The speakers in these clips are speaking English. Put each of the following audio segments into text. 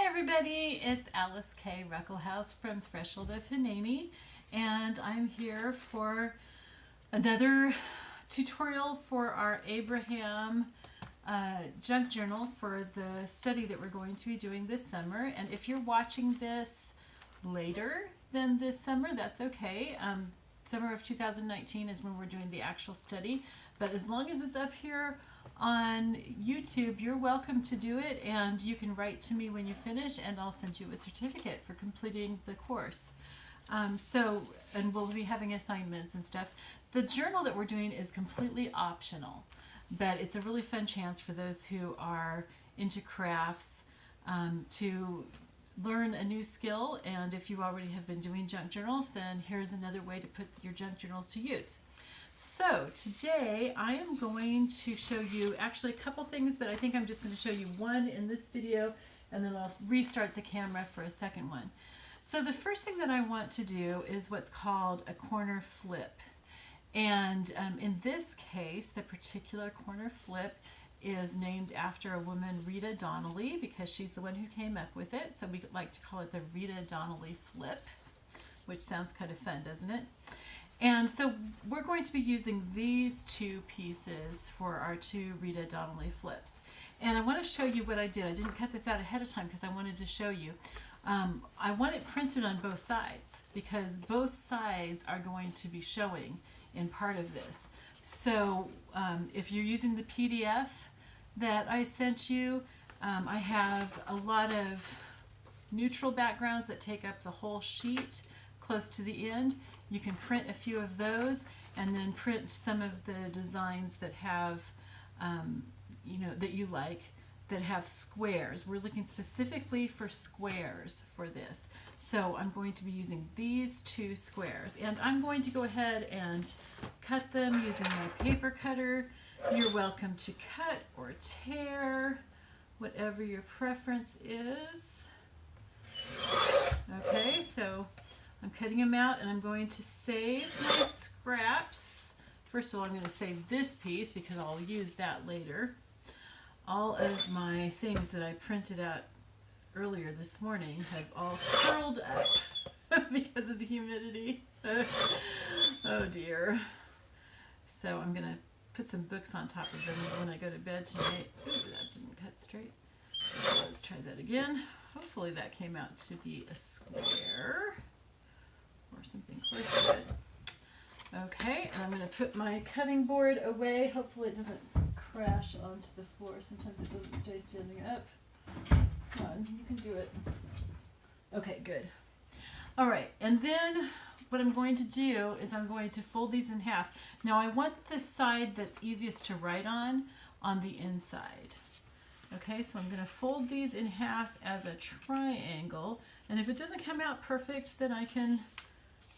everybody, it's Alyce-Kay Ruckelhaus from Threshold of Hineni, and I'm here for another tutorial for our Abraham junk journal for the study that we're going to be doing this summer. And if you're watching this later than this summer, that's okay. Summer of 2019 is when we're doing the actual study, but as long as it's up here on YouTube, you're welcome to do it, and you can write to me when you finish and I'll send you a certificate for completing the course. And we'll be having assignments and stuff. The journal that we're doing is completely optional, but it's a really fun chance for those who are into crafts to learn a new skill. And if you already have been doing junk journals, then here's another way to put your junk journals to use. So today I am going to show you actually a couple things, but I think I'm just going to show you one in this video and then I'll restart the camera for a second one. So the first thing that I want to do is what's called a corner flip. And in this case, the particular corner flip is named after a woman, Rita Donnelly, because she's the one who came up with it. So we like to call it the Rita Donnelly flip, which sounds kind of fun, doesn't it? And so we're going to be using these two pieces for our two Rita Donnelly flips. And I want to show you what I did. I didn't cut this out ahead of time because I wanted to show you. I want it printed on both sides because both sides are going to be showing in part of this. So if you're using the PDF that I sent you, I have a lot of neutral backgrounds that take up the whole sheet close to the end. You can print a few of those and then print some of the designs that have, that you like, that have squares. We're looking specifically for squares for this. So I'm going to be using these two squares, and I'm going to go ahead and cut them using my paper cutter. You're welcome to cut or tear, whatever your preference is. Okay, so I'm cutting them out and I'm going to save my scraps. First of all, I'm going to save this piece because I'll use that later. All of my things that I printed out earlier this morning have all curled up because of the humidity. Oh dear. So I'm going to put some books on top of them when I go to bed tonight. Ooh, that didn't cut straight. So let's try that again. Hopefully that came out to be a square or something close to it. Okay, and I'm going to put my cutting board away. Hopefully it doesn't crash onto the floor. Sometimes it doesn't stay standing up. Come on, you can do it. Okay, good. All right, and then what I'm going to do is I'm going to fold these in half. Now I want the side that's easiest to write on the inside. Okay, so I'm going to fold these in half as a triangle, and if it doesn't come out perfect, then I can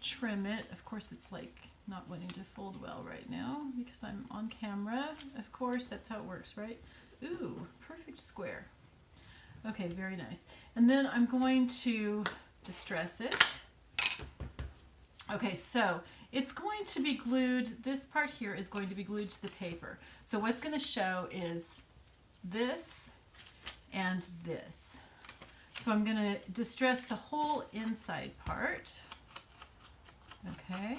trim it. Of course, it's like not wanting to fold well right now because I'm on camera. Of course, that's how it works, right? Ooh, perfect square. Okay, very nice. And then I'm going to distress it. Okay, so it's going to be glued. This part here is going to be glued to the paper. So what's going to show is this and this. So I'm going to distress the whole inside part. Okay.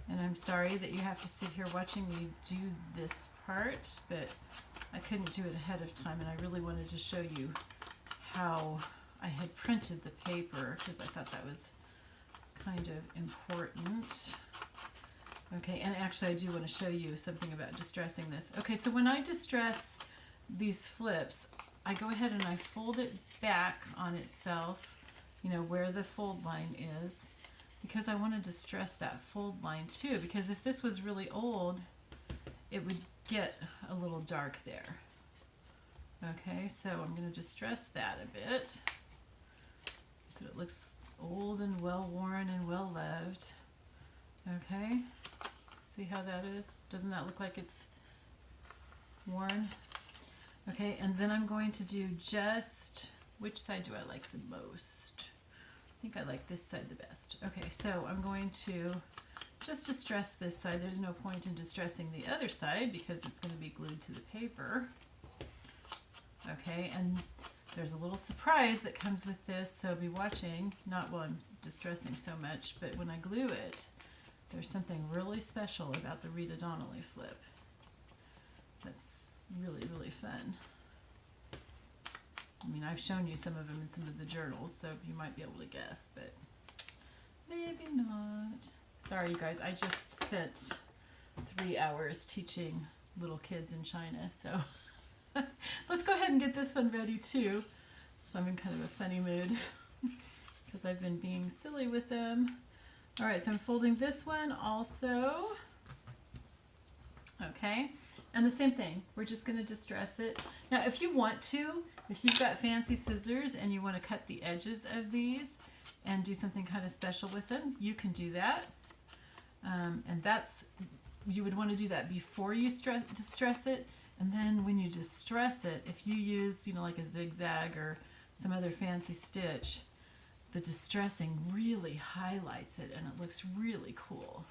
And I'm sorry that you have to sit here watching me do this part, but I couldn't do it ahead of time, and I really wanted to show you how I had printed the paper because I thought that was kind of important. Okay, and actually I do want to show you something about distressing this. Okay, so when I distress these flips, I go ahead and I fold it back on itself, where the fold line is, because I want to distress that fold line too, because if this was really old, it would get a little dark there. Okay, so I'm going to distress that a bit so it looks old and well worn and well loved. Okay, see how that is? Doesn't that look like it's worn? Okay, and then I'm going to do just, which side do I like the most? I think I like this side the best. Okay, so I'm going to just distress this side. There's no point in distressing the other side because it's going to be glued to the paper. Okay, and there's a little surprise that comes with this, so be watching, not while I'm distressing so much, but when I glue it, there's something really special about the Rita Donnelly flip. That's really, really fun. I mean, I've shown you some of them in some of the journals, so you might be able to guess, but maybe not. Sorry, you guys, I just spent 3 hours teaching little kids in China, so let's go ahead and get this one ready too. So I'm in kind of a funny mood because I've been being silly with them. All right, so I'm folding this one also. Okay, and the same thing, we're just going to distress it. Now, if you want to, if you've got fancy scissors and you want to cut the edges of these and do something kind of special with them, you can do that. And you would want to do that before you distress it. And then when you distress it, if you use, like a zigzag or some other fancy stitch, the distressing really highlights it and it looks really cool.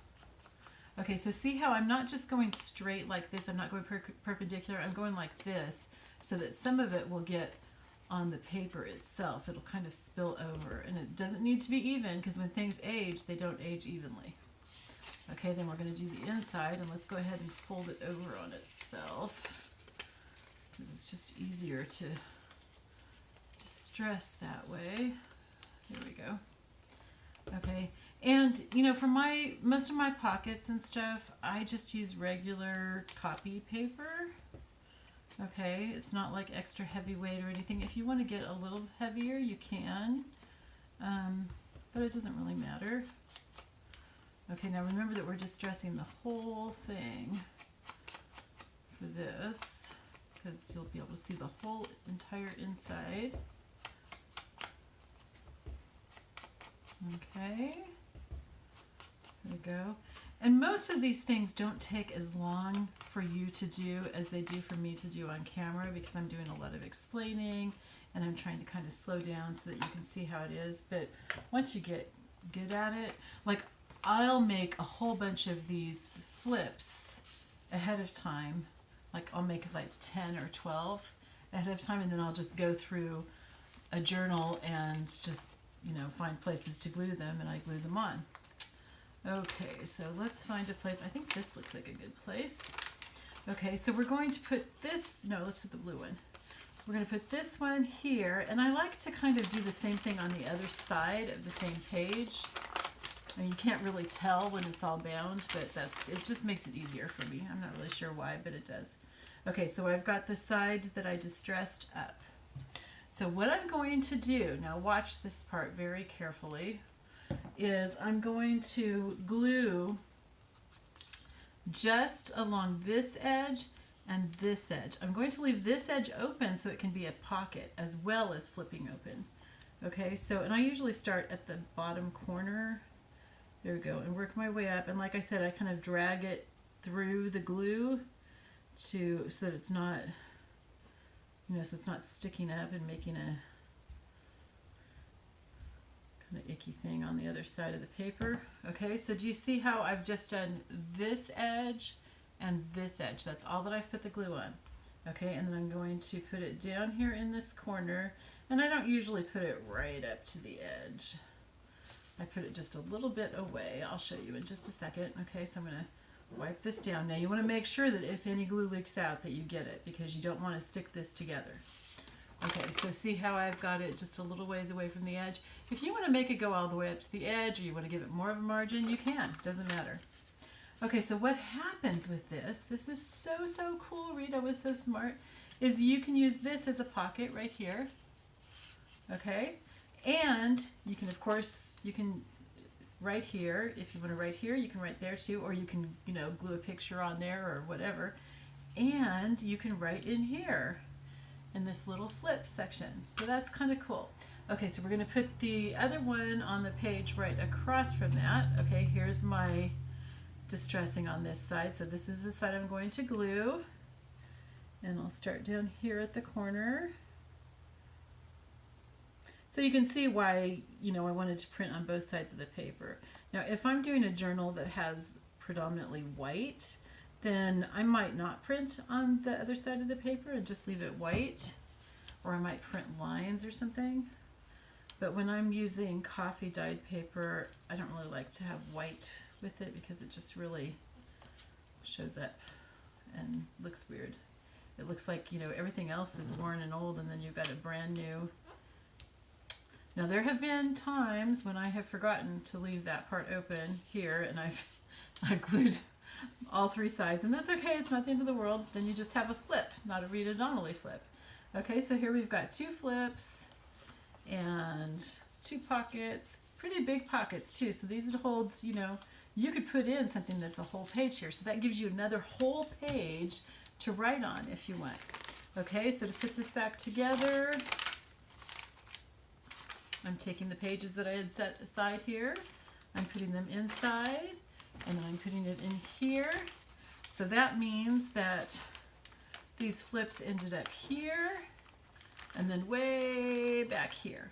Okay, so see how I'm not just going straight like this, I'm not going perpendicular, I'm going like this so that some of it will get on the paper itself. It'll kind of spill over, and it doesn't need to be even because when things age, they don't age evenly. Okay, then we're going to do the inside, and let's go ahead and fold it over on itself because it's just easier to distress that way. There we go. Okay, and for most of my pockets and stuff, I just use regular copy paper. Okay, it's not like extra heavyweight or anything. If you want to get a little heavier, you can, but it doesn't really matter. Okay, now remember that we're distressing the whole thing for this because you'll be able to see the whole entire inside. Okay, there we go. And most of these things don't take as long for you to do as they do for me to do on camera because I'm doing a lot of explaining and I'm trying to kind of slow down so that you can see how it is. But once you get good at it, like I'll make a whole bunch of these flips ahead of time. Like I'll make like 10 or 12 ahead of time, and then I'll just go through a journal and just find places to glue them, and I glue them on. Okay, so let's find a place. I think this looks like a good place. Okay, so we're going to put this, let's put the blue one. We're going to put this one here, and I like to kind of do the same thing on the other side of the same page. I mean, you can't really tell when it's all bound, but it just makes it easier for me. I'm not really sure why, but it does. Okay, so I've got the side that I distressed up. So what I'm going to do, now watch this part very carefully, is I'm going to glue just along this edge and this edge. I'm going to leave this edge open so it can be a pocket as well as flipping open. Okay, so, and I usually start at the bottom corner. There we go, and work my way up. And like I said, I kind of drag it through the glue so that it's not, so it's not sticking up and making a kind of icky thing on the other side of the paper. Okay, so do you see how I've just done this edge and this edge? That's all that I've put the glue on. Okay, and then I'm going to put it down here in this corner, and I don't usually put it right up to the edge. I put it just a little bit away. I'll show you in just a second. Okay, so I'm going to wipe this down. Now you want to make sure that if any glue leaks out that you get it, because you don't want to stick this together. Okay, so see how I've got it just a little ways away from the edge? If you want to make it go all the way up to the edge, or you want to give it more of a margin, you can. Doesn't matter. Okay, so what happens with this is so cool, Rita was so smart, is you can use this as a pocket right here. Okay, and you can, of course, you can write here. If you want to write here, you can write there too, or you can, glue a picture on there or whatever. And you can write in here in this little flip section. So that's kind of cool. Okay, so we're going to put the other one on the page right across from that. Okay, here's my distressing on this side. So this is the side I'm going to glue. And I'll start down here at the corner. So you can see why, I wanted to print on both sides of the paper. Now, if I'm doing a journal that has predominantly white, then I might not print on the other side of the paper and just leave it white. or I might print lines or something. But when I'm using coffee dyed paper, I don't really like to have white with it because it just really shows up and looks weird. It looks like, you know, everything else is worn and old, and then you've got a brand new. Now there have been times when I have forgotten to leave that part open here, and I've glued all three sides, and that's okay. It's not the end of the world. Then you just have a flip, not a Rita Donnelly flip. Okay, so here we've got two flips and two pockets, pretty big pockets too. So these hold, you know, you could put in something that's a whole page here. So that gives you another whole page to write on if you want. Okay, so to put this back together, I'm taking the pages that I had set aside here. I'm putting them inside, and then I'm putting it in here. So that means that these flips ended up here, and then way back here.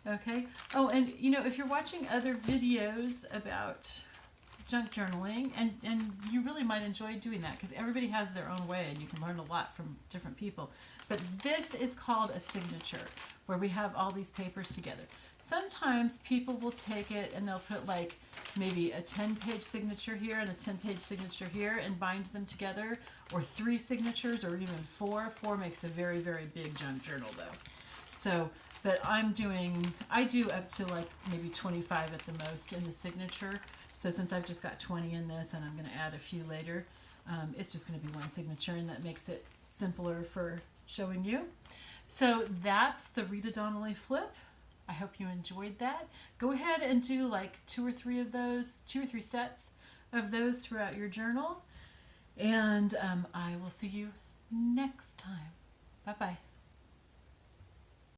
Okay. Oh, and you know, if you're watching other videos about junk journaling, and you really might enjoy doing that because everybody has their own way and you can learn a lot from different people. But this is called a signature, where we have all these papers together. Sometimes people will take it and they'll put like maybe a 10-page signature here and a 10-page signature here and bind them together, or 3 signatures, or even 4. 4 makes a very, very big junk journal though. So, but I do up to like maybe 25 at the most in the signature. So since I've just got 20 in this, and I'm going to add a few later, it's just going to be one signature, and that makes it simpler for showing you. So that's the Rita Donnelly flip. I hope you enjoyed that. Go ahead and do like 2 or 3 of those, 2 or 3 sets of those throughout your journal. And I will see you next time. Bye-bye.